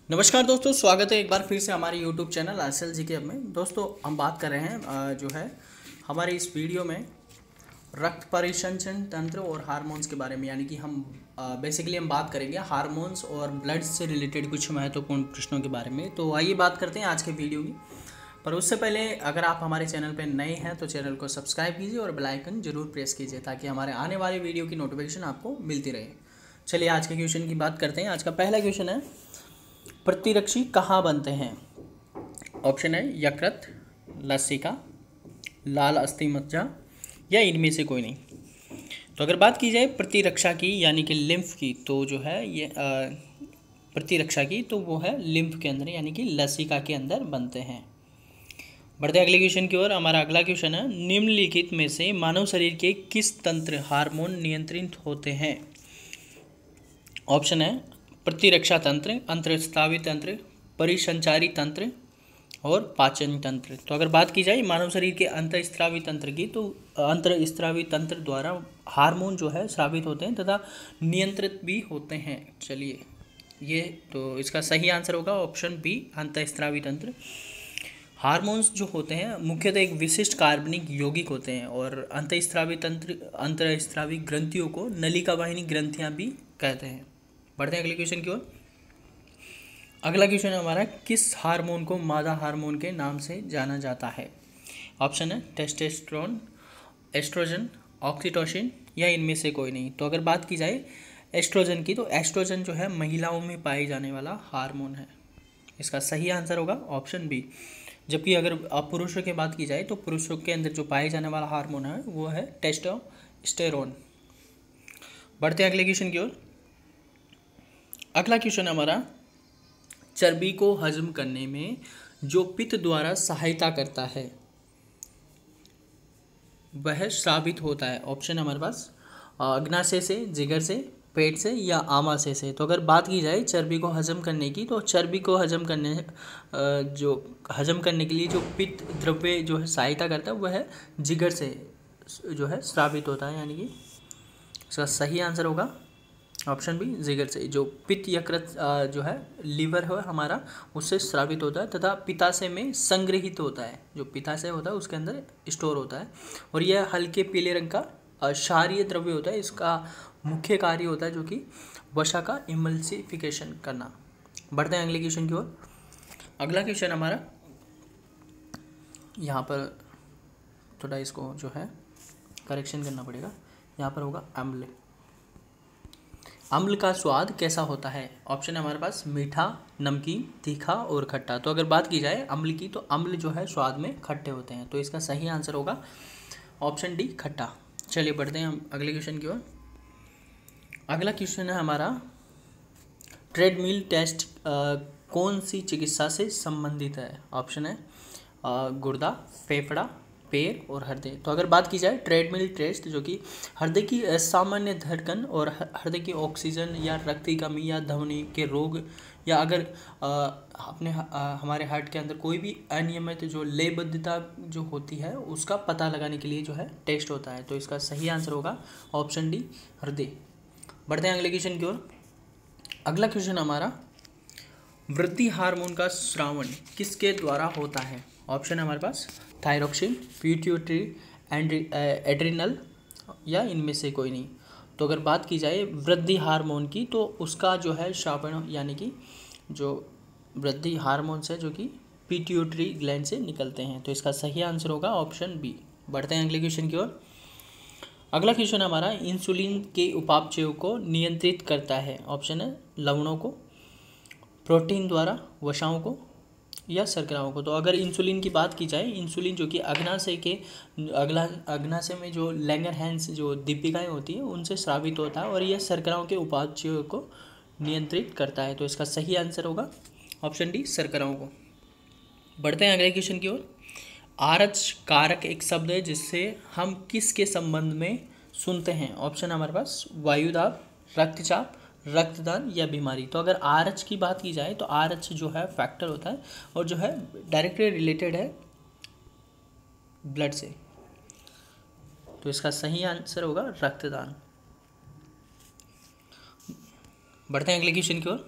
नमस्कार दोस्तों, स्वागत है एक बार फिर से हमारे YouTube चैनल एसएल जी के में। दोस्तों हम बात कर रहे हैं जो है हमारे इस वीडियो में रक्त परिसंचरण तंत्र और हार्मोन्स के बारे में, यानी कि हम बेसिकली हम बात करेंगे हार्मोन्स और ब्लड से रिलेटेड कुछ महत्वपूर्ण प्रश्नों के बारे में। तो आइए बात करते हैं आज के वीडियो की। पर उससे पहले अगर आप हमारे चैनल पर नए हैं तो चैनल को सब्सक्राइब कीजिए और बेल आइकन जरूर प्रेस कीजिए ताकि हमारे आने वाले वीडियो की नोटिफिकेशन आपको मिलती रहे। चलिए आज के क्वेश्चन की बात करते हैं। आज का पहला क्वेश्चन है, प्रतिरक्षी कहाँ बनते हैं? ऑप्शन है यकृत, लसिका, लाल अस्थि मज्जा या इनमें से कोई नहीं। तो अगर बात की जाए प्रतिरक्षा की यानी कि लिम्फ की, तो जो है ये प्रतिरक्षा की तो वो है लिम्फ के अंदर यानी कि लसिका के अंदर बनते हैं। बढ़ते अगले क्वेश्चन की ओर। हमारा अगला क्वेश्चन है, निम्नलिखित में से मानव शरीर के किस तंत्र हार्मोन नियंत्रित होते हैं? ऑप्शन है प्रतिरक्षा तंत्र, अंतःस्रावी तंत्र, परिसंचारी तंत्र और पाचन तंत्र। तो अगर बात की जाए मानव शरीर के अंतःस्रावी तंत्र की, तो अंतःस्रावी तंत्र द्वारा हार्मोन जो है स्रावित होते हैं तथा नियंत्रित भी होते हैं। चलिए ये तो इसका सही आंसर होगा ऑप्शन बी, अंतःस्रावी तंत्र। हार्मोन्स जो होते हैं मुख्यतः एक विशिष्ट कार्बनिक यौगिक होते हैं और अंतःस्रावी तंत्र अंतःस्रावी ग्रंथियों को नलिका वाहिनी ग्रंथियां भी कहते हैं। बढ़ते हैं अगले क्वेश्चन की ओर। अगला क्वेश्चन है हमारा, किस हार्मोन को मादा हार्मोन के नाम से जाना जाता है? ऑप्शन है टेस्टोस्टेरोन, एस्ट्रोजन, ऑक्सीटोसिन या इनमें से कोई नहीं। तो अगर बात की जाए एस्ट्रोजन की, तो एस्ट्रोजन जो है महिलाओं में पाए जाने वाला हार्मोन है। इसका सही आंसर होगा ऑप्शन बी। जबकि अगर आप पुरुषों की बात की जाए तो पुरुषों के अंदर जो पाए जाने वाला हार्मोन है वो है टेस्टोस्टेरोन। बढ़ते हैं अगले क्वेश्चन की ओर। अगला क्वेश्चन हमारा, चर्बी को हजम करने में जो पित्त द्वारा सहायता करता है वह स्रावित होता है। ऑप्शन हमारे पास अग्नाशय से, जिगर से, पेट से या आमाशय से। तो अगर बात की जाए चर्बी को हजम करने की, तो चर्बी को हजम करने के लिए जो पित्त द्रव्य जो है सहायता करता है वह है जिगर से जो है स्रावित होता है, यानी कि इसका सही आंसर होगा ऑप्शन बी, जिगर से। जो पित्त यकृत जो है लीवर है हमारा, उससे स्रावित होता है तथा पित्ताशय में संग्रहित होता है। जो पित्ताशय होता है उसके अंदर स्टोर होता है और यह हल्के पीले रंग का क्षारीय द्रव्य होता है। इसका मुख्य कार्य होता है जो कि वसा का इमल्सिफिकेशन करना। बढ़ते हैं अगले क्वेश्चन की ओर। अगला क्वेश्चन हमारा, यहाँ पर थोड़ा इसको जो है करेक्शन करना पड़ेगा, यहाँ पर होगा अम्ल। अम्ल का स्वाद कैसा होता है? ऑप्शन है हमारे पास मीठा, नमकीन, तीखा और खट्टा। तो अगर बात की जाए अम्ल की, तो अम्ल जो है स्वाद में खट्टे होते हैं। तो इसका सही आंसर होगा ऑप्शन डी, खट्टा। चलिए बढ़ते हैं हम अगले क्वेश्चन की ओर। अगला क्वेश्चन है हमारा, ट्रेडमिल टेस्ट कौन सी चिकित्सा से संबंधित है? ऑप्शन है गुर्दा, फेफड़ा, पैर और हृदय। तो अगर बात की जाए ट्रेडमिल टेस्ट, जो कि हृदय की सामान्य धड़कन और हृदय की ऑक्सीजन या रक्त की कमी या धमनी के रोग या अगर हमारे हार्ट के अंदर कोई भी अनियमित जो लयबद्धता जो होती है उसका पता लगाने के लिए जो है टेस्ट होता है। तो इसका सही आंसर होगा ऑप्शन डी, हृदय। बढ़ते हैं अगले क्वेश्चन की ओर। अगला क्वेश्चन हमारा, वृद्धि हार्मोन का स्रावण किसके द्वारा होता है? ऑप्शन है हमारे पास थायरोक्सिन, पिट्यूटरी, एड्रिनल या इनमें से कोई नहीं। तो अगर बात की जाए वृद्धि हार्मोन की, तो उसका जो है श्रावण यानी कि जो वृद्धि हार्मोन्स है जो कि पिट्यूटरी ग्लैंड से निकलते हैं। तो इसका सही आंसर होगा ऑप्शन बी। बढ़ते हैं अगले क्वेश्चन की ओर। अगला क्वेश्चन हमारा, इंसुलिन के उपापचयों को नियंत्रित करता है। ऑप्शन है लवणों को, प्रोटीन द्वारा, वसाओं को या शर्कराओं को। तो अगर इंसुलिन की बात की जाए, इंसुलिन जो कि अग्नाशय में जो लैंगरहैंस जो दीपिकाएँ होती है उनसे स्रावित होता है और यह शर्कराओं के उपापचयों को नियंत्रित करता है। तो इसका सही आंसर होगा ऑप्शन डी, शर्कराओं को। बढ़ते हैं अगले क्वेश्चन की ओर। आरच कारक एक शब्द है जिससे हम किसके संबंध में सुनते हैं? ऑप्शन हमारे पास वायुदाब, रक्तचाप, रक्तदान या बीमारी। तो अगर आरएच की बात की जाए तो आरएच जो है फैक्टर होता है और जो है डायरेक्टली रिलेटेड है ब्लड से। तो इसका सही आंसर होगा रक्तदान। बढ़ते हैं अगले क्वेश्चन की ओर।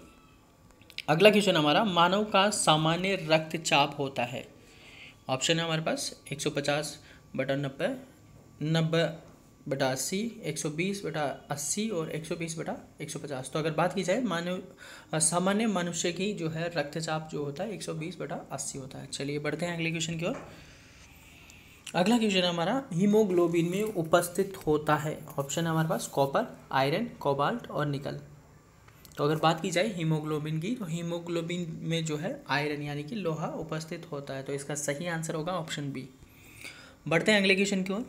अगला क्वेश्चन हमारा, मानव का सामान्य रक्तचाप होता है। ऑप्शन है हमारे पास 150/90, 90/80, 120/80 और 120/150। तो अगर बात की जाए सामान्य मनुष्य की जो है रक्तचाप जो होता है 120/80 होता है। चलिए बढ़ते हैं अगले क्वेश्चन की ओर। अगला क्वेश्चन हमारा, हीमोग्लोबिन में उपस्थित होता है। ऑप्शन है हमारे पास कॉपर, आयरन, कोबाल्ट और निकल। तो अगर बात की जाए हीमोग्लोबिन की, तो हीमोग्लोबिन में जो है आयरन यानी कि लोहा उपस्थित होता है। तो इसका सही आंसर होगा ऑप्शन बी। बढ़ते हैं अगले क्वेश्चन की ओर।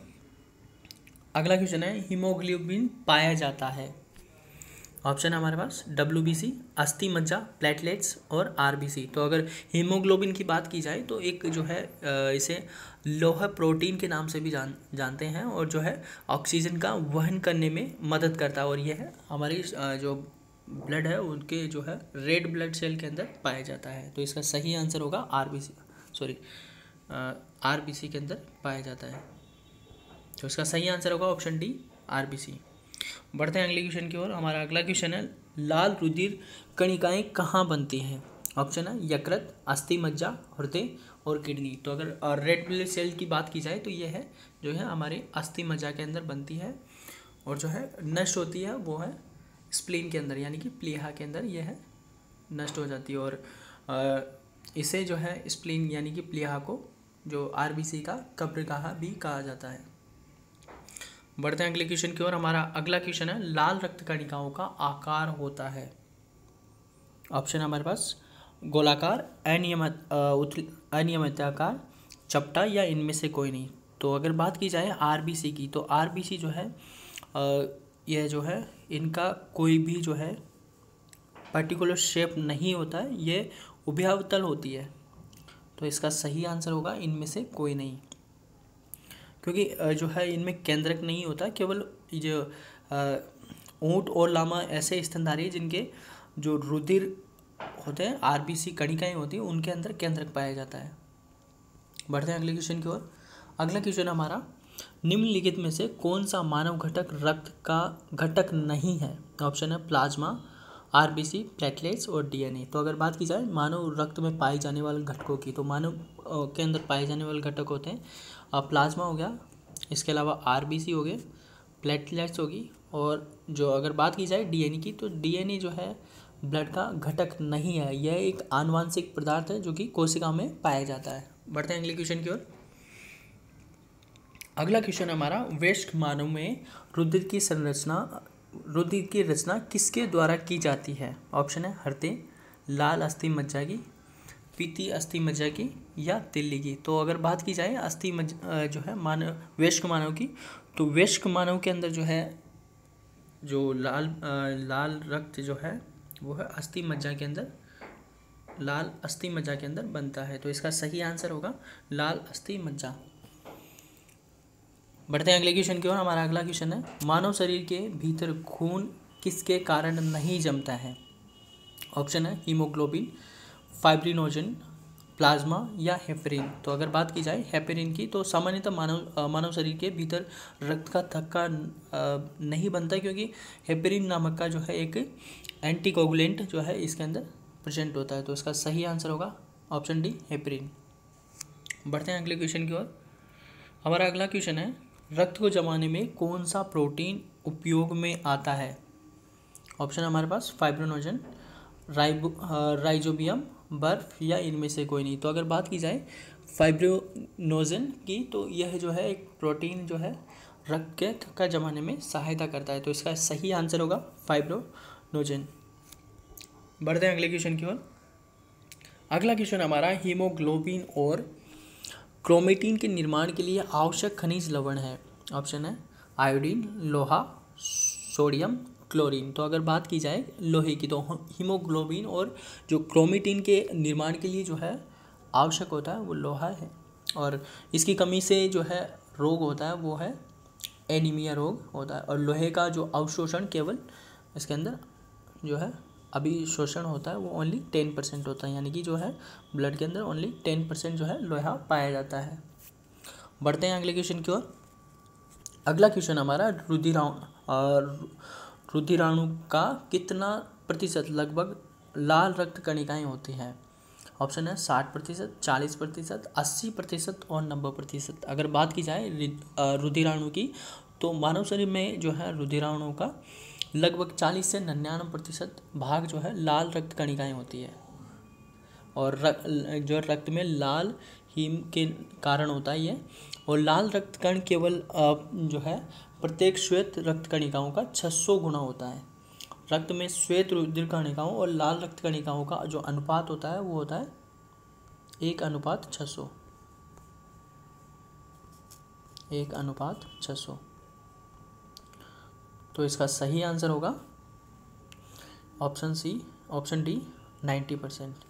अगला क्वेश्चन है, हीमोग्लोबिन पाया जाता है। ऑप्शन है हमारे पास WBC, अस्थि मज्जा, प्लेटलेट्स और RBC। तो अगर हीमोग्लोबिन की बात की जाए तो एक जो है इसे लोहा प्रोटीन के नाम से भी जानते हैं और जो है ऑक्सीजन का वहन करने में मदद करता है। और यह है हमारी जो ब्लड है उनके जो है रेड ब्लड सेल के अंदर पाया जाता है। तो इसका सही आंसर होगा RBC के अंदर पाया जाता है। तो इसका सही आंसर होगा ऑप्शन डी, RBC। बढ़ते हैं अगले क्वेश्चन की ओर। हमारा अगला क्वेश्चन है, लाल रुधिर कणिकाएं कहाँ बनती हैं। ऑप्शन है यकृत, अस्थि मज्जा, हृदय और किडनी। तो अगर रेड ब्लड सेल की बात की जाए तो ये है जो है हमारे अस्थि मज्जा के अंदर बनती है और जो है नष्ट होती है वो है स्प्लीन के अंदर यानी कि प्लीहा के अंदर यह है नष्ट हो जाती है। और इसे जो है स्प्लीन यानी कि प्लीहा को जो RBC का कब्रगाह भी कहा जाता है। बढ़ते हैं अगले क्वेश्चन की ओर। हमारा अगला क्वेश्चन है, लाल रक्त कणिकाओं का आकार होता है। ऑप्शन है हमारे पास गोलाकार, अनियमिताकार, चपटा या इनमें से कोई नहीं। तो अगर बात की जाए RBC की, तो RBC जो है यह जो है इनका कोई भी जो है पर्टिकुलर शेप नहीं होता है, ये उभयावतल होती है। तो इसका सही आंसर होगा इनमें से कोई नहीं, क्योंकि जो है इनमें केंद्रक नहीं होता। केवल जो ऊंट और लामा ऐसे स्तनधारी जिनके जो रुधिर होते हैं RBC कणिकाएं होती हैं उनके अंदर केंद्रक पाया जाता है। बढ़ते हैं अगले क्वेश्चन की ओर। अगला क्वेश्चन हमारा, निम्नलिखित में से कौन सा मानव घटक रक्त का घटक नहीं है। ऑप्शन है प्लाज्मा, RBC, प्लेटलेट्स और DNA। तो अगर बात की जाए मानव रक्त में पाए जाने वाले घटकों की, तो मानव के अंदर पाए जाने वाले घटक होते हैं प्लाज्मा हो गया, इसके अलावा RBC हो गए, प्लेटलेट्स होगी और जो अगर बात की जाए DNA की, तो DNA जो है ब्लड का घटक नहीं है, यह एक आनुवांशिक पदार्थ है जो कि कोशिका में पाया जाता है। बढ़ते हैं अगले क्वेश्चन की ओर। अगला क्वेश्चन हमारा, वयस्क मानव में रुधिर की रचना किसके द्वारा की जाती है। ऑप्शन है हृदय, लाल अस्थि मज्जा की, पीती अस्थि मज्जा की या तिल्ली की। तो अगर बात की जाए जो है वयस्क मानव की, तो वयस्क मानव के अंदर जो है जो लाल रक्त जो है वो है अस्थि मज्जा के अंदर, लाल अस्थि मज्जा के अंदर बनता है। तो इसका सही आंसर होगा लाल अस्थि मज्जा। बढ़ते हैं अगले क्वेश्चन की ओर। हमारा अगला क्वेश्चन है, मानव शरीर के भीतर खून किसके कारण नहीं जमता है। ऑप्शन है हीमोग्लोबिन, फाइब्रिनोजन, प्लाज्मा या हेपेरिन। तो अगर बात की जाए हेपेरिन की, तो सामान्यतः मानव शरीर के भीतर रक्त का थक्का नहीं बनता, क्योंकि हेपेरिन नामक का जो है एक एंटीकोगुलेंट जो है इसके अंदर प्रेजेंट होता है। तो इसका सही आंसर होगा ऑप्शन डी, हेपेरिन। बढ़ते हैं अगले क्वेश्चन की ओर। हमारा अगला क्वेश्चन है, रक्त को जमाने में कौन सा प्रोटीन उपयोग में आता है। ऑप्शन हमारे पास फाइब्रिनोजन, राइजोबियम, बर्फ या इनमें से कोई नहीं। तो अगर बात की जाए फाइब्रिनोजन की, तो यह जो है एक प्रोटीन जो है रक्त के थक्का जमाने में सहायता करता है। तो इसका सही आंसर होगा फाइब्रिनोजन। बढ़ते हैं अगले क्वेश्चन की ओर। अगला क्वेश्चन हमारा, हीमोग्लोबिन और क्रोमेटिन के निर्माण के लिए आवश्यक खनिज लवण है। ऑप्शन है आयोडीन, लोहा, सोडियम, क्लोरीन। तो अगर बात की जाए लोहे की, तो हीमोग्लोबिन और जो क्रोमेटिन के निर्माण के लिए जो है आवश्यक होता है वो लोहा है, और इसकी कमी से जो है रोग होता है वो है एनीमिया रोग होता है। और लोहे का जो अवशोषण केवल इसके अंदर जो है अभिशोषण होता है वो ओनली 10% होता है, यानी कि जो है ब्लड के अंदर ओनली 10% जो है लोहा पाया जाता है। बढ़ते हैं अगले क्वेश्चन की ओर। अगला क्वेश्चन हमारा, रुधिराणु का कितना प्रतिशत, लगभग लाल रक्त कणिकाएं होती हैं? ऑप्शन है 60%, 40%, 80% और 90%। अगर बात की जाए रुधिराणु की, तो मानव शरीर में जो है रुधिराणु का लगभग 40 से 99% भाग जो है लाल रक्त कणिकाएं होती है। और जो रक्त में लाल हीम के कारण होता है ये। और लाल रक्त कण केवल जो है प्रत्येक श्वेत रक्त कणिकाओं का 600 गुना होता है। रक्त में श्वेत रुधिर कणिकाओं और लाल रक्त कणिकाओं का जो अनुपात होता है वो होता है 1:600। 1:600। तो इसका सही आंसर होगा ऑप्शन सी, ऑप्शन डी 90%।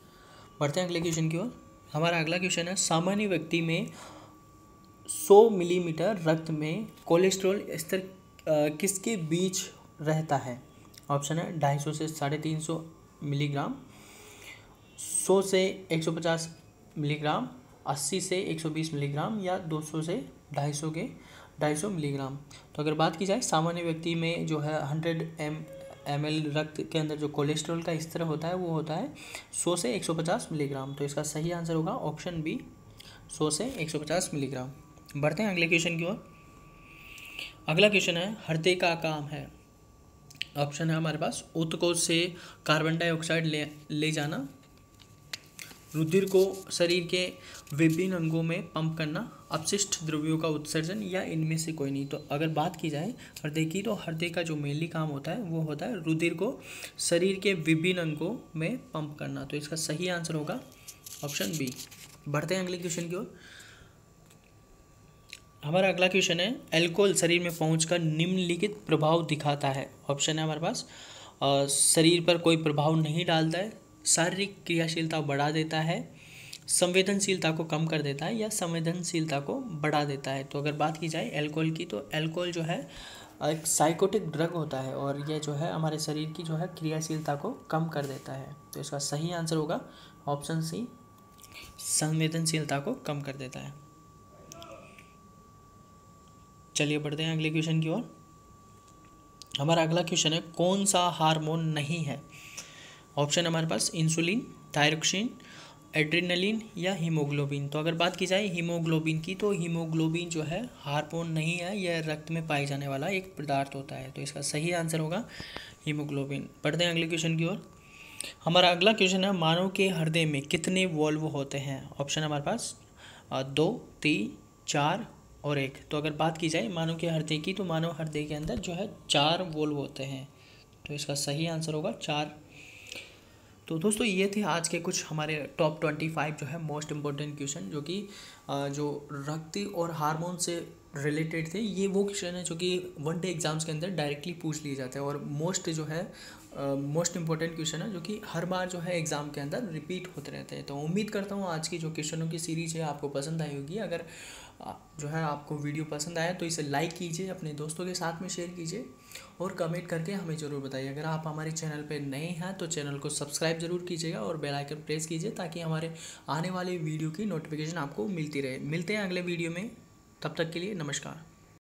बढ़ते हैं अगले क्वेश्चन की ओर। हमारा अगला क्वेश्चन है, सामान्य व्यक्ति में 100 मिलीमीटर रक्त में कोलेस्ट्रॉल स्तर किसके बीच रहता है? ऑप्शन है 250 से 350 मिलीग्राम, 100 से 150 मिलीग्राम, 80 से 120 मिलीग्राम, या 200 से 250 मिलीग्राम। तो अगर बात की जाए सामान्य व्यक्ति में जो है 100 ml रक्त के अंदर जो कोलेस्ट्रॉल का स्तर होता है वो होता है 100 से 150 मिलीग्राम। तो इसका सही आंसर होगा ऑप्शन बी, 100 से 150 मिलीग्राम। बढ़ते हैं अगले क्वेश्चन की ओर। अगला क्वेश्चन है, हृदय का काम है। ऑप्शन है हमारे पास ऊतकों से कार्बन डाइऑक्साइड ले जाना, रुधिर को शरीर के विभिन्न अंगों में पंप करना, अपशिष्ट द्रव्यों का उत्सर्जन, या इनमें से कोई नहीं। तो अगर बात की जाए हृदय की, तो हृदय का जो मेनली काम होता है वो होता है रुधिर को शरीर के विभिन्न अंगों में पंप करना। तो इसका सही आंसर होगा ऑप्शन बी। बढ़ते हैं अगले क्वेश्चन की ओर। हमारा अगला क्वेश्चन है, अल्कोहल शरीर में पहुंचकर निम्नलिखित प्रभाव दिखाता है। ऑप्शन है हमारे पास शरीर पर कोई प्रभाव नहीं डालता है, शारीरिक क्रियाशीलता बढ़ा देता है, संवेदनशीलता को कम कर देता है, या संवेदनशीलता को बढ़ा देता है। तो अगर बात की जाए अल्कोहल की, तो अल्कोहल जो है एक साइकोटिक ड्रग होता है और यह जो है हमारे शरीर की जो है क्रियाशीलता को कम कर देता है। तो इसका सही आंसर होगा ऑप्शन सी, संवेदनशीलता को कम कर देता है। चलिए बढ़ते हैं अगले क्वेश्चन की ओर। हमारा अगला क्वेश्चन है, कौन सा हार्मोन नहीं है? ऑप्शन हमारे पास इंसुलिन, थायरोक्सिन, एड्रेनलिन, या हीमोग्लोबिन। तो अगर बात की जाए हीमोग्लोबिन की, तो हीमोग्लोबिन जो है हार्मोन नहीं है, यह रक्त में पाई जाने वाला एक पदार्थ होता है। तो इसका सही आंसर होगा हीमोग्लोबिन। बढ़ते हैं अगले क्वेश्चन की ओर। हमारा अगला क्वेश्चन है, मानव के हृदय में कितने वॉल्व होते हैं? ऑप्शन हमारे पास 2, 3, 4 और 1। तो अगर बात की जाए मानव के हृदय की, तो मानव हृदय के अंदर जो है 4 वॉल्व होते हैं। तो इसका सही आंसर होगा 4। तो दोस्तों ये थे आज के कुछ हमारे टॉप 25 जो है मोस्ट इम्पोर्टेंट क्वेश्चन, जो कि जो रक्त और हार्मोन से रिलेटेड थे। ये वो क्वेश्चन है जो कि वन डे एग्जाम्स के अंदर डायरेक्टली पूछ लिए जाते हैं और मोस्ट इम्पोर्टेंट क्वेश्चन है जो कि हर बार जो है एग्ज़ाम के अंदर रिपीट होते रहते हैं। तो उम्मीद करता हूँ आज की जो क्वेश्चनों की सीरीज़ है आपको पसंद आई होगी। अगर जो है आपको वीडियो पसंद आया तो इसे लाइक कीजिए, अपने दोस्तों के साथ में शेयर कीजिए और कमेंट करके हमें ज़रूर बताइए। अगर आप हमारे चैनल पर नए हैं तो चैनल को सब्सक्राइब ज़रूर कीजिएगा और बेल आइकन प्रेस कीजिए ताकि हमारे आने वाले वीडियो की नोटिफिकेशन आपको मिलती रहे। मिलते हैं अगले वीडियो में, तब तक के लिए नमस्कार।